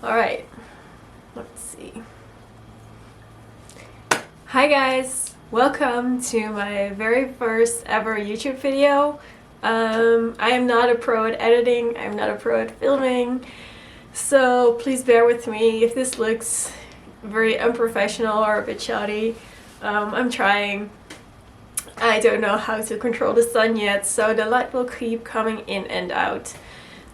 Alright, let's see. Hi guys, welcome to my very first ever YouTube video. I am not a pro at editing, I'm not a pro at filming, so please bear with me if this looks very unprofessional or a bit shoddy. I'm trying. I don't know how to control the sun yet, so the light will keep coming in and out.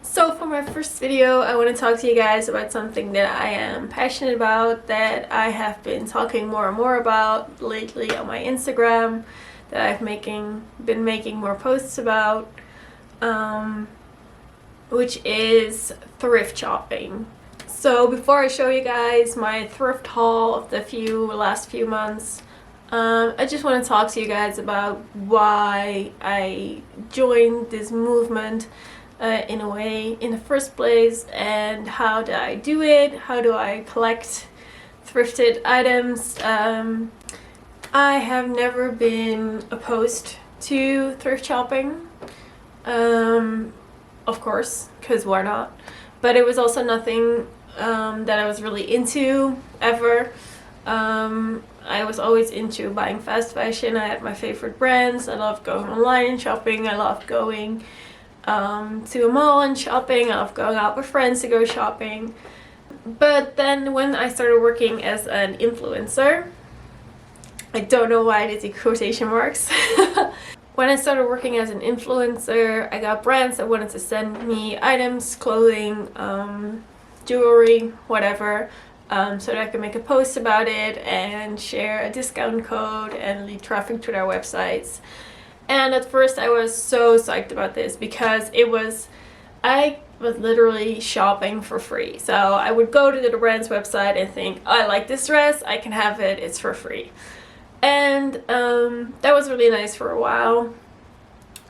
So for my first video, I want to talk to you guys about something that I am passionate about, that I have been talking more and more about lately on my Instagram, that I've been making more posts about, which is thrift shopping. So before I show you guys my thrift haul of the last few months, I just want to talk to you guys about why I joined this movement in a way in the first place, and how do I do it, how do I collect thrifted items. I have never been opposed to thrift shopping, of course, because why not, but it was also nothing that I was really into ever. I was always into buying fast fashion. I had my favorite brands. I loved going online and shopping. I loved going to a mall and shopping. I love going out with friends to go shopping. But then when I started working as an influencer, I don't know why I did the quotation marks. When I started working as an influencer, I got brands that wanted to send me items, clothing, jewelry, whatever, so that I could make a post about it and share a discount code and lead traffic to their websites. And at first I was so psyched about this because I was literally shopping for free. So I would go to the brand's website and think, oh, I like this dress, I can have it, it's for free. And that was really nice for a while.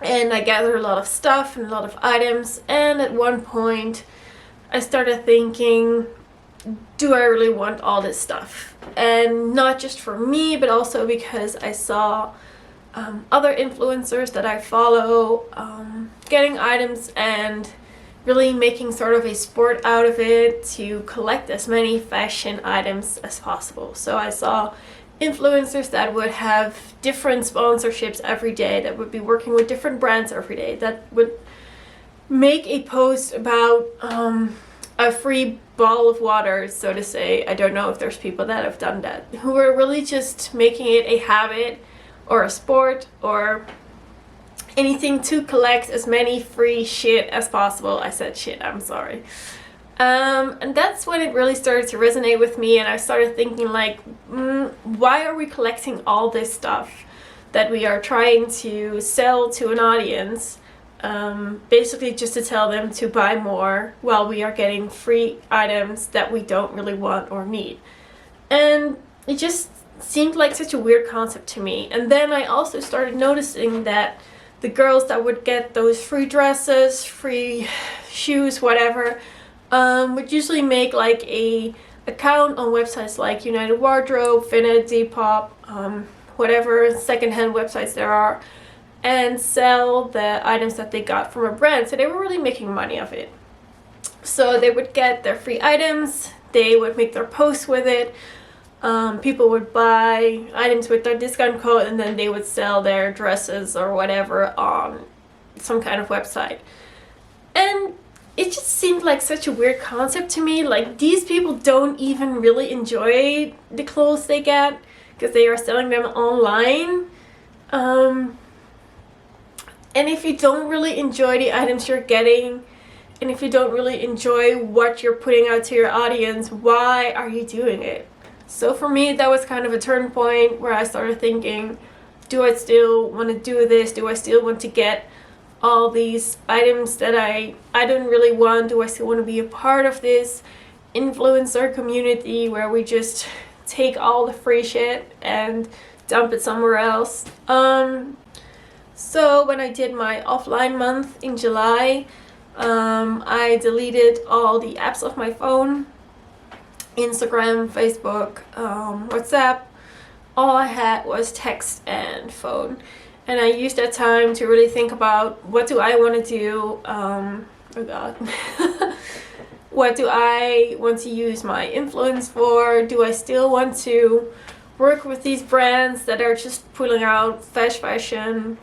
And I gathered a lot of stuff and a lot of items. And at one point I started thinking, do I really want all this stuff? And not just for me, but also because I saw other influencers that I follow getting items and really making sort of a sport out of it to collect as many fashion items as possible. So I saw influencers that would have different sponsorships every day, that would be working with different brands every day, that would make a post about a free bottle of water, so to say. I don't know if there's people that have done that, who are really just making it a habit or a sport or anything to collect as many free shit as possible. I said shit, I'm sorry. And that's when it really started to resonate with me, and I started thinking like, why are we collecting all this stuff that we are trying to sell to an audience, basically just to tell them to buy more while we are getting free items that we don't really want or need. And it just seemed like such a weird concept to me. And then I also started noticing that the girls that would get those free dresses, free shoes, whatever, would usually make like a account on websites like United Wardrobe, Vinted, Depop, whatever secondhand websites there are, and sell the items that they got from a brand. So they were really making money off it. So they would get their free items, they would make their posts with it, people would buy items with their discount code, and then they would sell their dresses or whatever on some kind of website. And it just seemed like such a weird concept to me. Like, these people don't even really enjoy the clothes they get because they are selling them online. And if you don't really enjoy the items you're getting, and if you don't really enjoy what you're putting out to your audience, why are you doing it? So for me, that was kind of a turning point where I started thinking, do I still want to do this? Do I still want to get all these items that I don't really want? Do I still want to be a part of this influencer community where we just take all the free shit and dump it somewhere else? So when I did my offline month in July, I deleted all the apps off my phone. Instagram, Facebook, WhatsApp. All I had was text and phone. And I used that time to really think about, what do I want to do? Oh god. What do I want to use my influence for? Do I still want to work with these brands that are just pulling out fast fashion?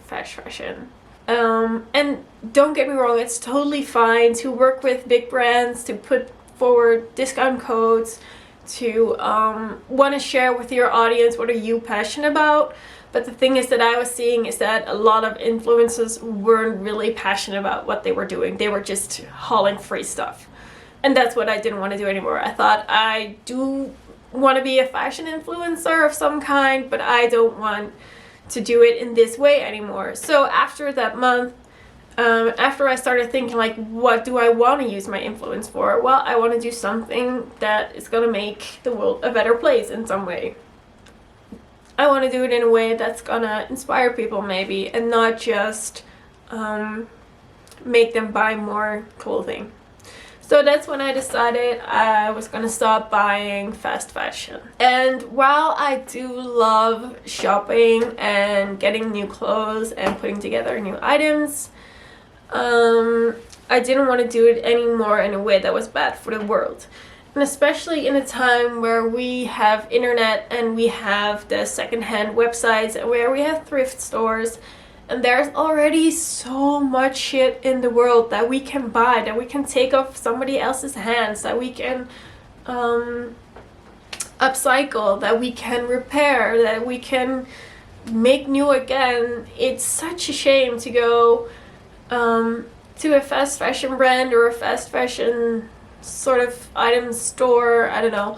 And don't get me wrong, it's totally fine to work with big brands, to put forward discount codes, to want to share with your audience what are you passionate about. But the thing is that I was seeing is that a lot of influencers weren't really passionate about what they were doing. They were just hauling free stuff. And that's what I didn't want to do anymore. I thought, I do want to be a fashion influencer of some kind, but I don't want to do it in this way anymore. So after that month, after I started thinking like, what do I want to use my influence for? Well, I want to do something that is going to make the world a better place in some way. I want to do it in a way that's gonna inspire people maybe, and not just make them buy more clothing. So that's when I decided I was gonna stop buying fast fashion. And while I do love shopping and getting new clothes and putting together new items, I didn't want to do it anymore in a way that was bad for the world. And especially in a time where we have internet and we have the secondhand websites and where we have thrift stores, and there's already so much shit in the world that we can buy, that we can take off somebody else's hands, that we can upcycle, that we can repair, that we can make new again. It's such a shame to go to a fast fashion brand or a fast fashion sort of item store, I don't know,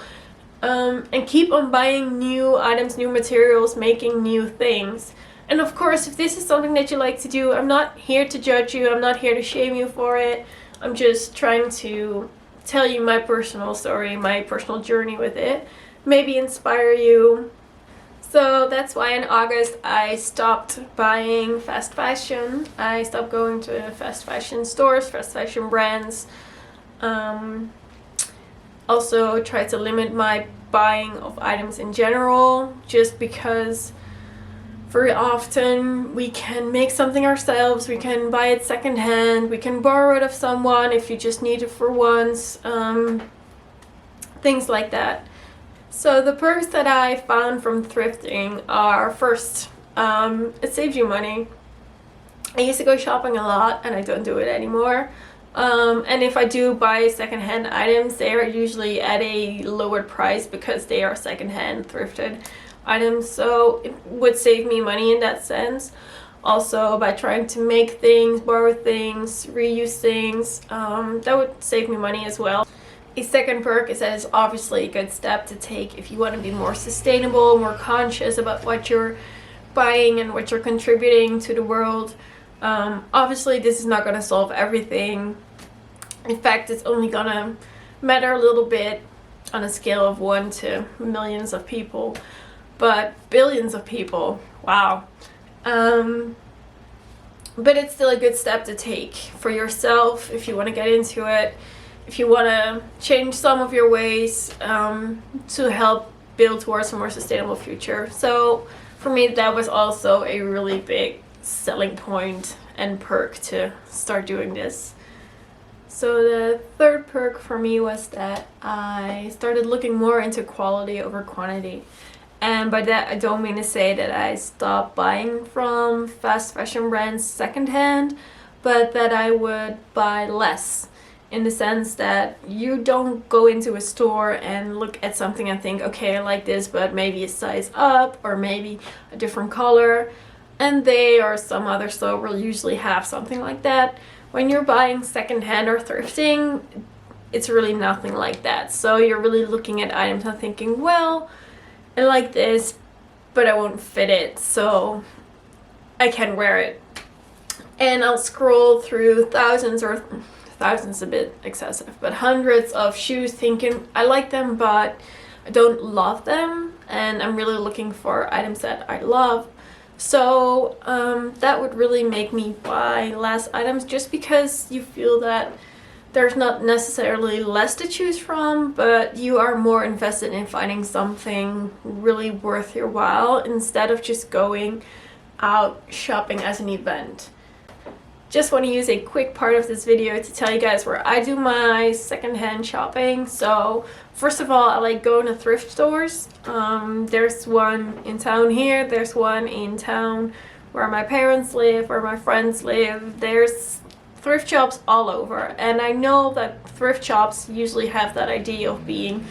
and keep on buying new items, new materials, making new things. And of course, if this is something that you like to do, I'm not here to judge you, I'm not here to shame you for it. I'm just trying to tell you my personal story, my personal journey with it, maybe inspire you. So that's why in August I stopped buying fast fashion. I stopped going to fast fashion stores, fast fashion brands. Also try to limit my buying of items in general, just because very often we can make something ourselves, we can buy it secondhand, we can borrow it of someone if you just need it for once, things like that. So the perks that I found from thrifting are, first, it saves you money. I used to go shopping a lot and I don't do it anymore. And if I do buy secondhand items, they are usually at a lower price because they are secondhand thrifted items. So it would save me money in that sense. Also, by trying to make things, borrow things, reuse things, that would save me money as well. A second perk is that it's obviously a good step to take if you want to be more sustainable, more conscious about what you're buying and what you're contributing to the world. Obviously this is not going to solve everything. In fact, it's only going to matter a little bit on a scale of 1 to millions of people, but billions of people, wow. But it's still a good step to take for yourself if you want to get into it, if you want to change some of your ways to help build towards a more sustainable future. So for me, that was also a really big selling point and perk to start doing this. So the third perk for me was that I started looking more into quality over quantity. And by that I don't mean to say that I stopped buying from fast fashion brands secondhand, but that I would buy less, in the sense that you don't go into a store and look at something and think, okay, I like this, but maybe a size up or maybe a different color. And they or some other store will usually have something like that. When you're buying secondhand or thrifting, it's really nothing like that. So you're really looking at items and thinking, well, I like this, but I won't fit it, so I can wear it. And I'll scroll through thousands a bit excessive, but hundreds of shoes thinking, I like them, but I don't love them, and I'm really looking for items that I love. So that would really make me buy less items, just because you feel that there's not necessarily less to choose from, but you are more invested in finding something really worth your while instead of just going out shopping as an event. just want to use a quick part of this video to tell you guys where I do my secondhand shopping. So first of all, I like going to thrift stores. There's one in town here, there's one in town where my parents live, where my friends live. There's thrift shops all over, and I know that thrift shops usually have that idea of being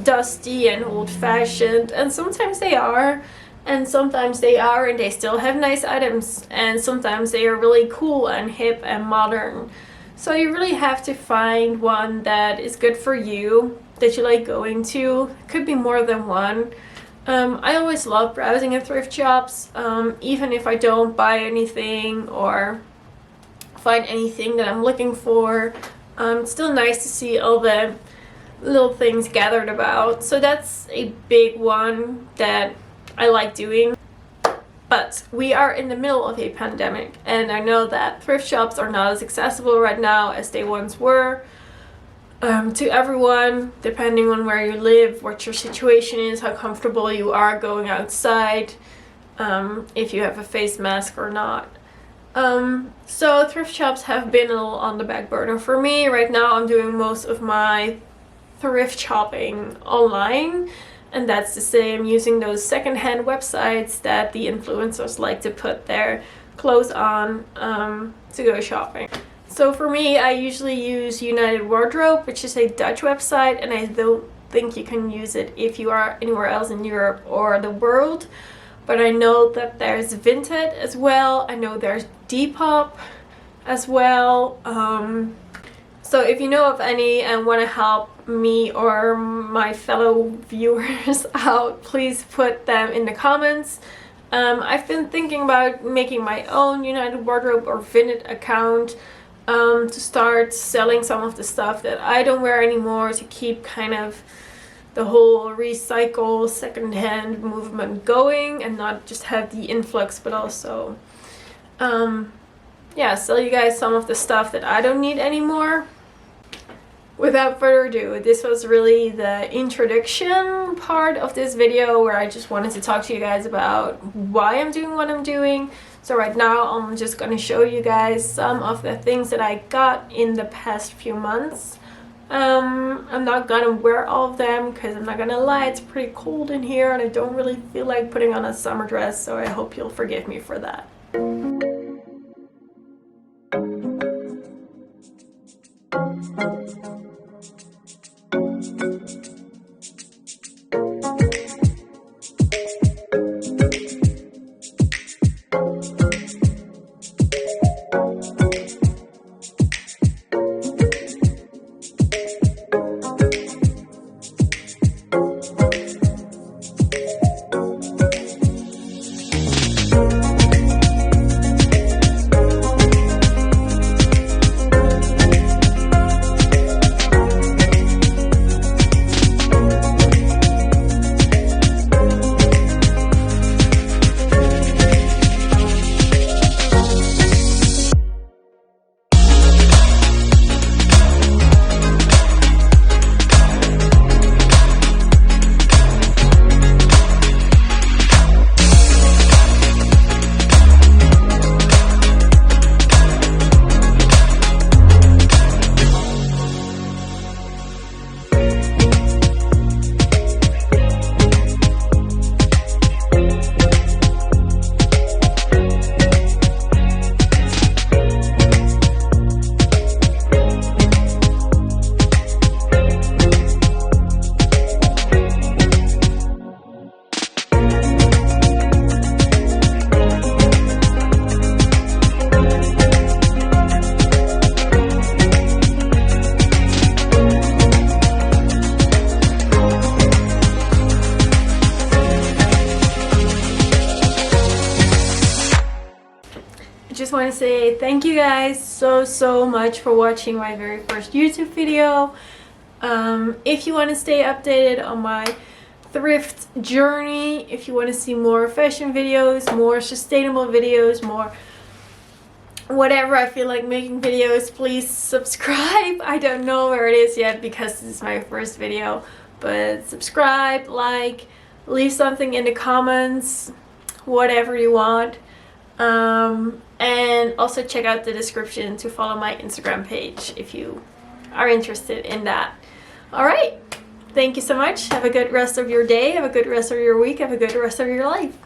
dusty and old-fashioned, and sometimes they are, and sometimes they are and they still have nice items, and sometimes they are really cool and hip and modern. So you really have to find one that is good for you, that you like going to. Could be more than one. I always love browsing at thrift shops, even if I don't buy anything or find anything that I'm looking for. It's still nice to see all the little things gathered about. So that's a big one that I like doing. But we are in the middle of a pandemic, and I know that thrift shops are not as accessible right now as they once were. To everyone, depending on where you live, what your situation is, how comfortable you are going outside, if you have a face mask or not. So thrift shops have been a little on the back burner for me. Right now I'm doing most of my thrift shopping online, and that's the same, using those secondhand websites that the influencers like to put their clothes on to go shopping. So for me, I usually use United Wardrobe, which is a Dutch website, and I don't think you can use it if you are anywhere else in Europe or the world. But I know that there's Vinted as well. I know there's Depop as well. So if you know of any and want to help me or my fellow viewers out, please put them in the comments. I've been thinking about making my own United Wardrobe or Vinted account to start selling some of the stuff that I don't wear anymore, to keep kind of the whole recycle secondhand movement going and not just have the influx, but also yeah, sell you guys some of the stuff that I don't need anymore. Without further ado, this was really the introduction part of this video, where I just wanted to talk to you guys about why I'm doing what I'm doing. So right now I'm just going to show you guys some of the things that I got in the past few months. I'm not gonna wear all of them because I'm not gonna lie, it's pretty cold in here and I don't really feel like putting on a summer dress, so I hope you'll forgive me for that. I just want to say thank you guys so much for watching my very first YouTube video. If you want to stay updated on my thrift journey, if you want to see more fashion videos, more sustainable videos, more whatever I feel like making videos, please subscribe. I don't know where it is yet because this is my first video, but subscribe, like, leave something in the comments, whatever you want. And also check out the description to follow my Instagram page if you are interested in that. All right. Thank you so much. Have a good rest of your day. Have a good rest of your week. Have a good rest of your life.